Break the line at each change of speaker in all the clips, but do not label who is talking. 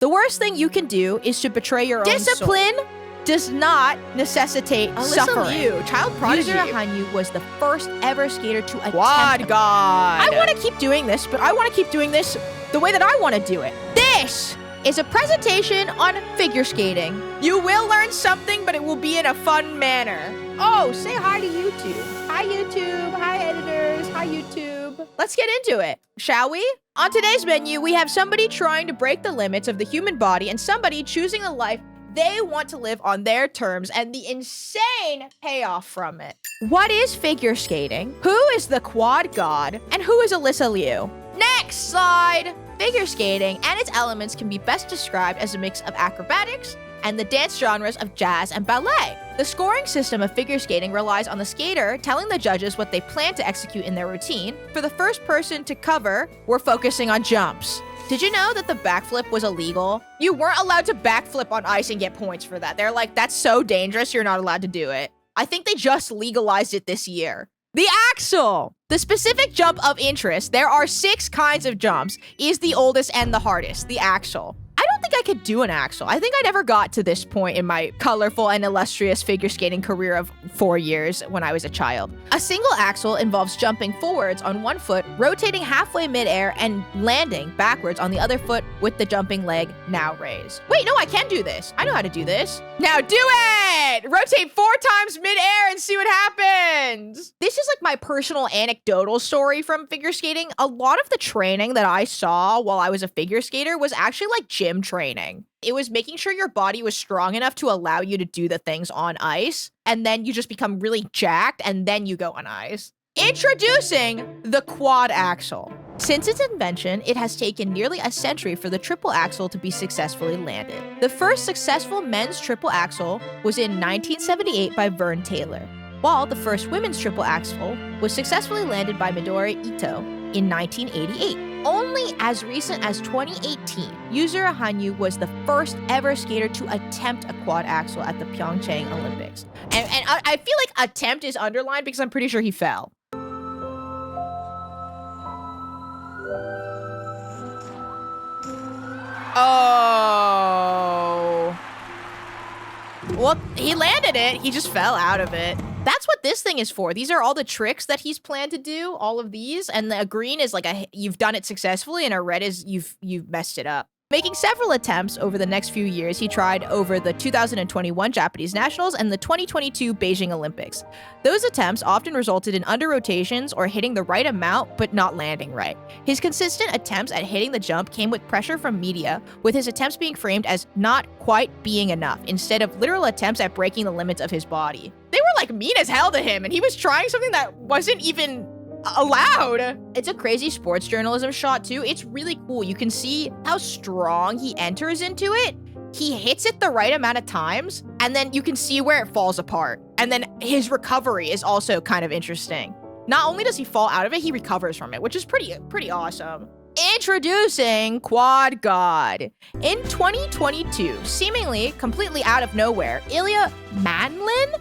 The worst thing you can do is to betray your own
Discipline
soul. Does not necessitate
Alysa
suffering.
Liu, child prodigy.
Yuzuru Hanyu was the first ever skater to attempt
Quad God.
I want to keep doing this, but I want to keep doing this the way that I want to do it. This is a presentation on figure skating.
You will learn something, but it will be in a fun manner.
Oh, say hi to YouTube. Hi, YouTube. Hi, editors. Hi, YouTube. Let's get into it, shall we? On today's menu, we have somebody trying to break the limits of the human body and somebody choosing a life they want to live on their terms and the insane payoff from it. What is figure skating? Who is the quad god? And who is Alysa Liu? Next slide! Figure skating and its elements can be best described as a mix of acrobatics and the dance genres of jazz and ballet. The scoring system of figure skating relies on the skater telling the judges what they plan to execute in their routine. For the first person to cover, we're focusing on jumps. Did you know that the backflip was illegal? You weren't allowed to backflip on ice and get points for that. They're like, that's so dangerous, you're not allowed to do it. I think they just legalized it this year. The axle! The specific jump of interest, there are 6 kinds of jumps, is the oldest and the hardest, the axle. I don't think I could do an axle. I think I never got to this point in my colorful and illustrious figure skating career of 4 years when I was a child. A single axle involves jumping forwards on one foot, rotating halfway midair, and landing backwards on the other foot with the jumping leg now raised. Wait, no, I can do this. I know how to do this.
Now do it! Rotate 4 times midair and see what happens.
This is like my personal anecdotal story from figure skating. A lot of the training that I saw while I was a figure skater was actually like gym training. It was making sure your body was strong enough to allow you to do the things on ice, and then you just become really jacked, and then you go on ice. Introducing the quad axle. Since its invention, it has taken nearly a century for the triple axle to be successfully landed. The first successful men's triple axle was in 1978 by Vern Taylor, while the first women's triple axle was successfully landed by Midori Ito in 1988. Only as recent as 2018, Yuzuru Hanyu was the first ever skater to attempt a quad axle at the Pyeongchang Olympics.
And I feel like attempt is underlined because I'm pretty sure he fell. Oh. Well, he landed it. He just fell out of it.
That's what this thing is for. These are all the tricks that he's planned to do, all of these. And the green is like you've done it successfully, and a red is you've messed it up. Making several attempts over the next few years, he tried over the 2021 Japanese Nationals and the 2022 Beijing Olympics. Those attempts often resulted in under-rotations or hitting the right amount but not landing right. His consistent attempts at hitting the jump came with pressure from media, with his attempts being framed as not quite being enough, instead of literal attempts at breaking the limits of his body.
They were like mean as hell to him, and he was trying something that wasn't even allowed.
It's a crazy sports journalism shot too. It's really cool. You can see how strong he enters into it. He hits it the right amount of times, and then you can see where it falls apart. And then his recovery is also kind of interesting. Not only does he fall out of it, he recovers from it, which is pretty awesome. Introducing Quad God. In 2022, seemingly completely out of nowhere, Ilia Malinin,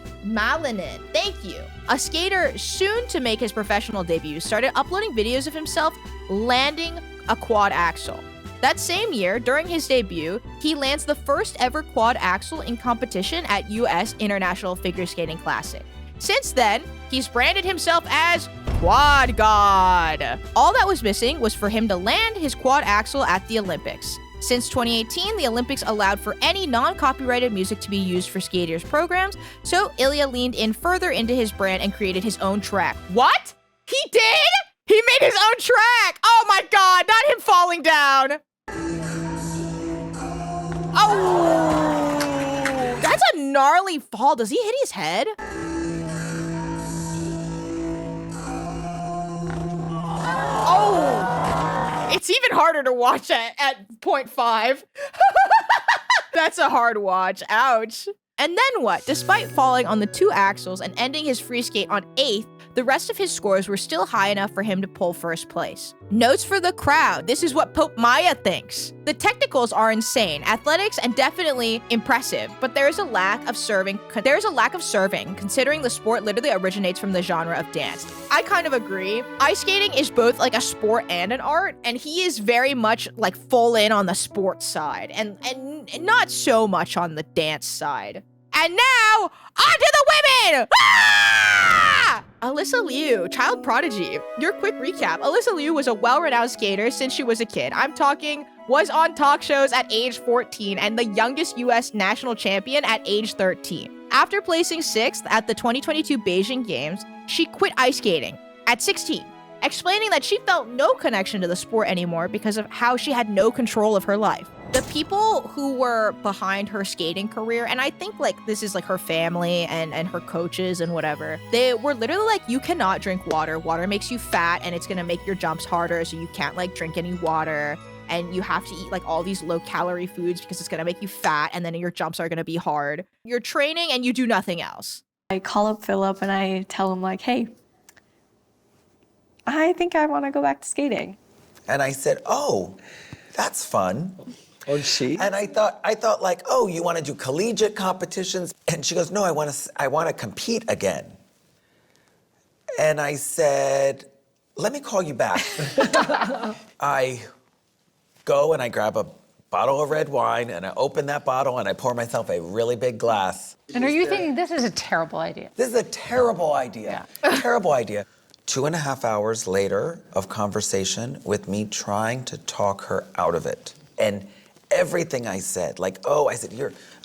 thank you, a skater soon to make his professional debut, started uploading videos of himself landing a quad axle. That same year, during his debut, he lands the first ever quad axle in competition at US International Figure Skating Classic. Since then, he's branded himself as Quad God. All that was missing was for him to land his quad axle at the Olympics. Since 2018, the Olympics allowed for any non-copyrighted music to be used for skaters' programs, so Ilia leaned in further into his brand and created his own track.
What? He did? He made his own track! Oh my god, not him falling down! Oh!
That's a gnarly fall. Does he hit his head?
Oh! It's even harder to watch at 0.5. That's a hard watch. Ouch.
And then what? Despite falling on the 2 axles and ending his free skate on 8th, the rest of his scores were still high enough for him to pull first place. Notes for the crowd. This is what Pope Maya thinks. The technicals are insane, athletics and definitely impressive, but there is a lack of serving considering the sport literally originates from the genre of dance. I kind of agree. Ice skating is both like a sport and an art, and he is very much like full in on the sports side and not so much on the dance side. And now, on to the women! Ah! Alysa Liu, child prodigy. Your quick recap. Alysa Liu was a well-renowned skater since she was a kid. I'm talking was on talk shows at age 14 and the youngest US national champion at age 13. After placing 6th at the 2022 Beijing Games, she quit ice skating at 16, explaining that she felt no connection to the sport anymore because of how she had no control of her life. The people who were behind her skating career, and I think like this is like her family and her coaches and whatever, they were literally like, you cannot drink water. Water makes you fat and it's gonna make your jumps harder, so you can't like drink any water. And you have to eat like all these low calorie foods because it's gonna make you fat and then your jumps are gonna be hard. You're training and you do nothing else.
I call up Philip and I tell him like, hey, I think I wanna go back to skating.
And I said, oh, that's fun.
Oh, she?
And I thought like, oh, you want to do collegiate competitions? And she goes, no, I want to compete again. And I said, let me call you back. I go and I grab a bottle of red wine and I open that bottle and I pour myself a really big glass.
And are you thinking this is a terrible idea?
This is a terrible idea.
Yeah.
Terrible idea. 2.5 hours later of conversation with me trying to talk her out of it. And everything I said, like, oh, I said,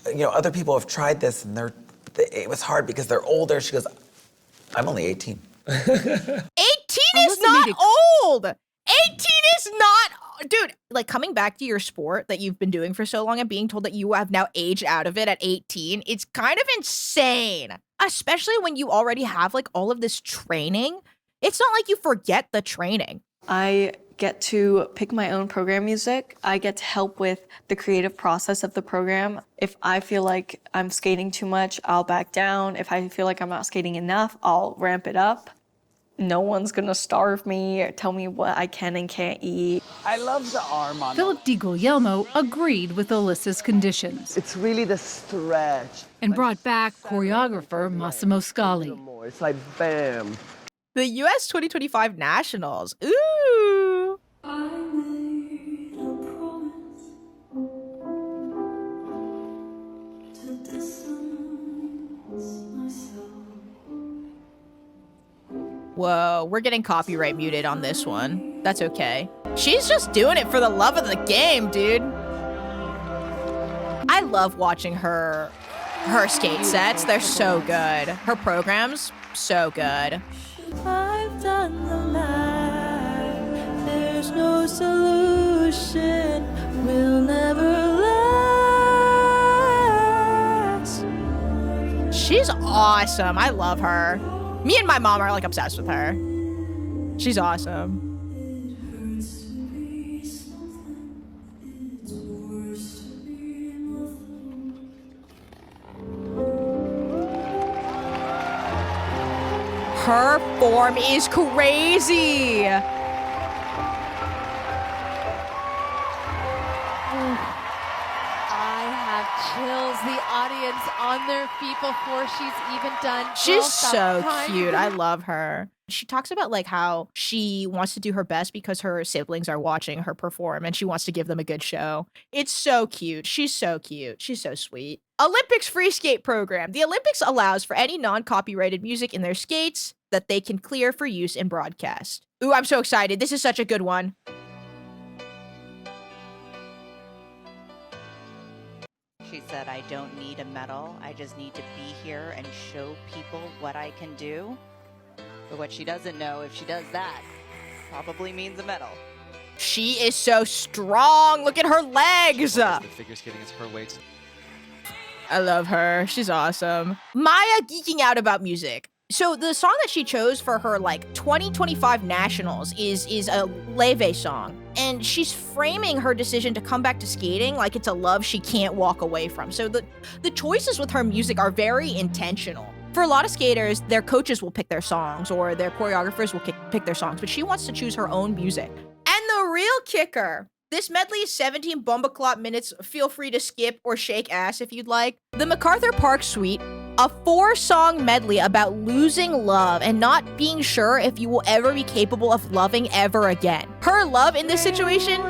other people have tried this and it was hard because they're older. She goes, I'm only 18.
18 is not old. 18 is not, dude, like coming back to your sport that you've been doing for so long and being told that you have now aged out of it at 18, it's kind of insane, especially when you already have like all of this training. It's not like you forget the training.
I get to pick my own program music. I get to help with the creative process of the program. If I feel like I'm skating too much, I'll back down. If I feel like I'm not skating enough, I'll ramp it up. No one's gonna starve me or tell me what I can and can't eat.
I love the arm on
Philip Di Guglielmo agreed with Alyssa's conditions
It's really the stretch.
and brought back choreographer Massimo Scali.
It's like bam.
The US 2025 Nationals. Ooh.
I made a promise to distance myself.
Whoa, we're getting copyright muted on this one. That's okay. She's just doing it for the love of the game, dude. I love watching her skate sets. They're so good. Her programs, so good.
I've done the math. There's no solution. We'll never last.
She's awesome. I love her. Me and my mom are like obsessed with her. She's awesome.
Hurts to be something. It's worse to be nothing.
Her form is crazy.
I have chills. The audience on their feet before she's even done.
She's
Girl, stop
so
crying.
cute. I love her. She talks about like how she wants to do her best because her siblings are watching her perform and she wants to give them a good show. It's so cute. She's so cute. She's so sweet. Olympics free skate program. The Olympics allows for any non-copyrighted music in their skates that they can clear for use in broadcast. Ooh, I'm so excited. This is such a good one.
She said, I don't need a medal. I just need to be here and show people what I can do. But what she doesn't know, if she does that, probably means a medal.
She is so strong. Look at her legs.
The figure skating is her weights.
I love her. She's awesome. Maya geeking out about music. So the song that she chose for her like 2025 nationals is a Leve song. And she's framing her decision to come back to skating like it's a love she can't walk away from. So the choices with her music are very intentional. For a lot of skaters, their coaches will pick their songs or their choreographers will pick their songs, but she wants to choose her own music. And the real kicker, this medley is 17 bumbleclot minutes. Feel free to skip or shake ass if you'd like. The MacArthur Park Suite, a 4-song medley about losing love and not being sure if you will ever be capable of loving ever again. Her love in this situation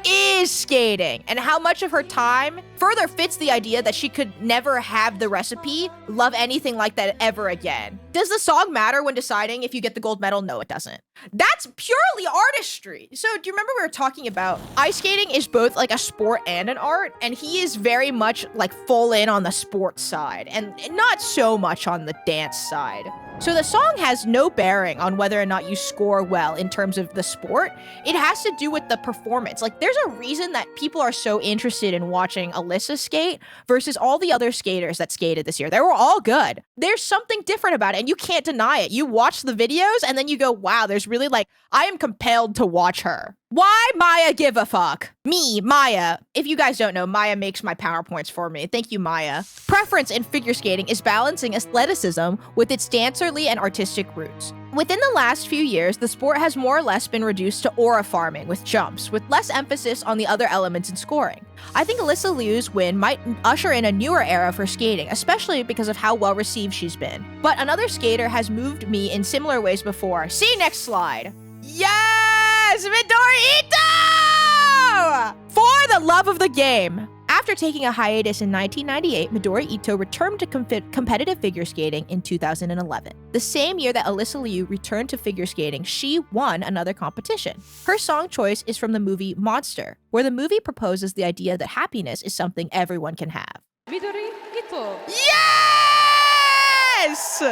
is skating, and how much of her time further fits the idea that she could never have the recipe, love anything like that ever again. Does the song matter when deciding if you get the gold medal? No, it doesn't. That's purely artistry. So do you remember we were talking about ice skating is both like a sport and an art, and he is very much like full in on the sports side and not so much on the dance side. So the song has no bearing on whether or not you score well in terms of the sport. It has to do with the performance. Like, there's a reason that people are so interested in watching Alysa skate versus all the other skaters that skated this year. They were all good. There's something different about it, and you can't deny it. You watch the videos, and then you go, wow, there's really like, I am compelled to watch her. Why Maya give a fuck? Me, Maya. If you guys don't know, Maya makes my PowerPoints for me. Thank you, Maya. Preference in figure skating is balancing athleticism with its dancerly and artistic roots. Within the last few years, the sport has more or less been reduced to aura farming with jumps, with less emphasis on the other elements in scoring. I think Alysa Liu's win might usher in a newer era for skating, especially because of how well received she's been. But another skater has moved me in similar ways before. See next slide. Yes! Midori Ito! For the love of the game! After taking a hiatus in 1998, Midori Ito returned to competitive figure skating in 2011. The same year that Alysa Liu returned to figure skating, she won another competition. Her song choice is from the movie Monster, where the movie proposes the idea that happiness is something everyone can have.
Midori Ito.
Yes!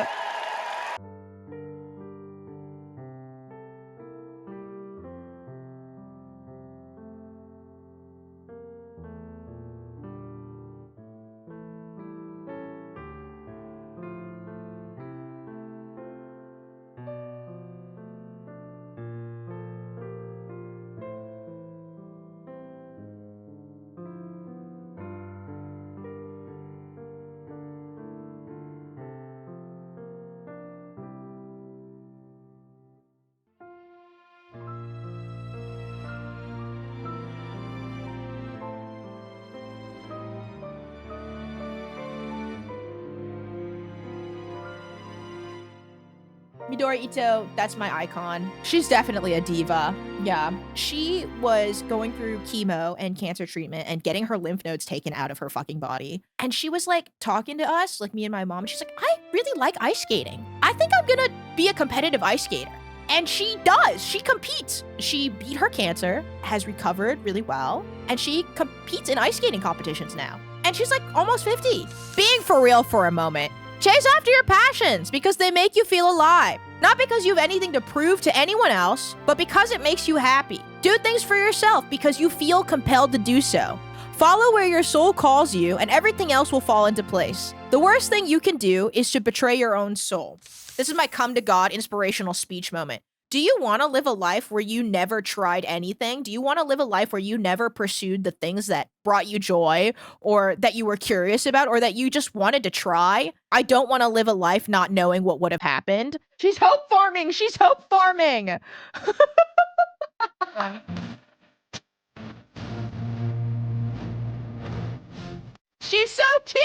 Midori Ito, that's my icon. She's definitely a diva. Yeah. She was going through chemo and cancer treatment and getting her lymph nodes taken out of her fucking body. And she was like talking to us, like me and my mom. And she's like, I really like ice skating. I think I'm gonna be a competitive ice skater. And she does. She competes. She beat her cancer, has recovered really well, and she competes in ice skating competitions now. And she's like almost 50. Being for real for a moment. Chase after your passions because they make you feel alive. Not because you have anything to prove to anyone else, but because it makes you happy. Do things for yourself because you feel compelled to do so. Follow where your soul calls you and everything else will fall into place. The worst thing you can do is to betray your own soul. This is my come to God inspirational speech moment. Do you want to live a life where you never tried anything? Do you want to live a life where you never pursued the things that brought you joy or that you were curious about or that you just wanted to try? I don't want to live a life not knowing what would have happened. She's hope farming. She's hope farming. She's so cute.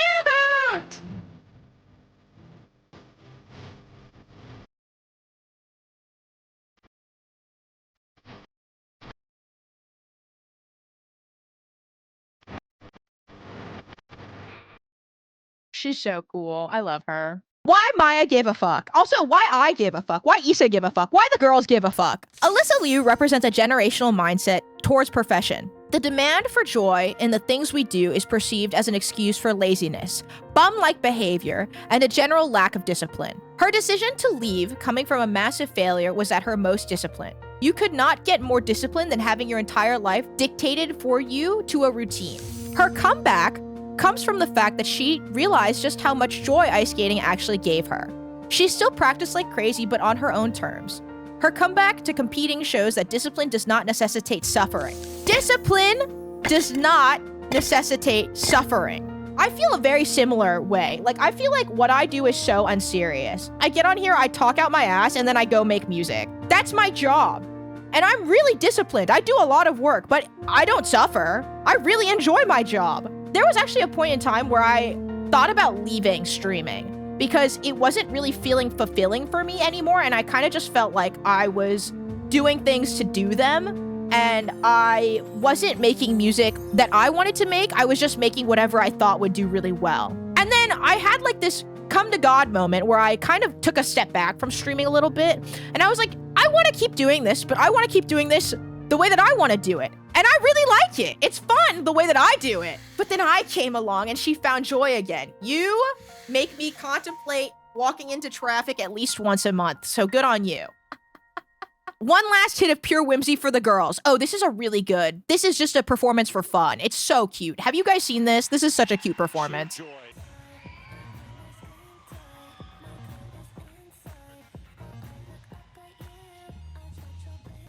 She's so cool. I love her. Why Maya gave a fuck? Also, why I give a fuck? Why Isaa give a fuck? Why the girls give a fuck? Alysa Liu represents a generational mindset towards profession. The demand for joy in the things we do is perceived as an excuse for laziness, bum-like behavior, and a general lack of discipline. Her decision to leave, coming from a massive failure, was at her most disciplined. You could not get more disciplined than having your entire life dictated for you to a routine. Her comeback comes from the fact that she realized just how much joy ice skating actually gave her. She still practiced like crazy, but on her own terms. Her comeback to competing shows that discipline does not necessitate suffering. Discipline does not necessitate suffering. I feel a very similar way. Like, I feel like what I do is so unserious. I get on here, I talk out my ass, and then I go make music. That's my job. And I'm really disciplined. I do a lot of work, but I don't suffer. I really enjoy my job. There was actually a point in time where I thought about leaving streaming because it wasn't really feeling fulfilling for me anymore, and I kind of just felt like I was doing things to do them, and I wasn't making music that I wanted to make. I was just making whatever I thought would do really well. And then I had like this come to God moment where I kind of took a step back from streaming a little bit, and I was like, I want to keep doing this, but I want to keep doing this the way that I want to do it. And I really like it. It's fun the way that I do it. But then I came along and she found joy again. You make me contemplate walking into traffic at least once a month, so good on you. One last hit of pure whimsy for the girls. Oh, this is a really good. This is just a performance for fun. It's so cute. Have you guys seen this? This is such a cute performance.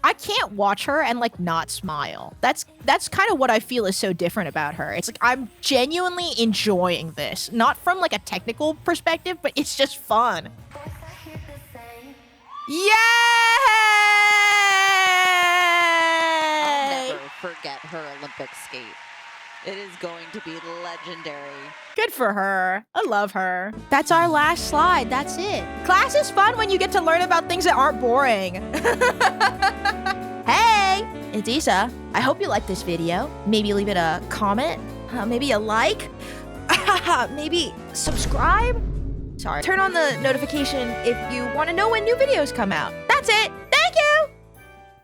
I can't watch her and like not smile. That's kind of what I feel is so different about her. It's like I'm genuinely enjoying this, not from like a technical perspective, but it's just fun. Yay!
I'll never forget her Olympic skate. It is going to be legendary.
Good for her. I love her. That's our last slide. That's it. Class is fun when you get to learn about things that aren't boring. Hey, it's Isa. I hope you liked this video. Maybe leave it a comment. Maybe a like. Maybe subscribe. Sorry. Turn on the notification if you want to know when new videos come out.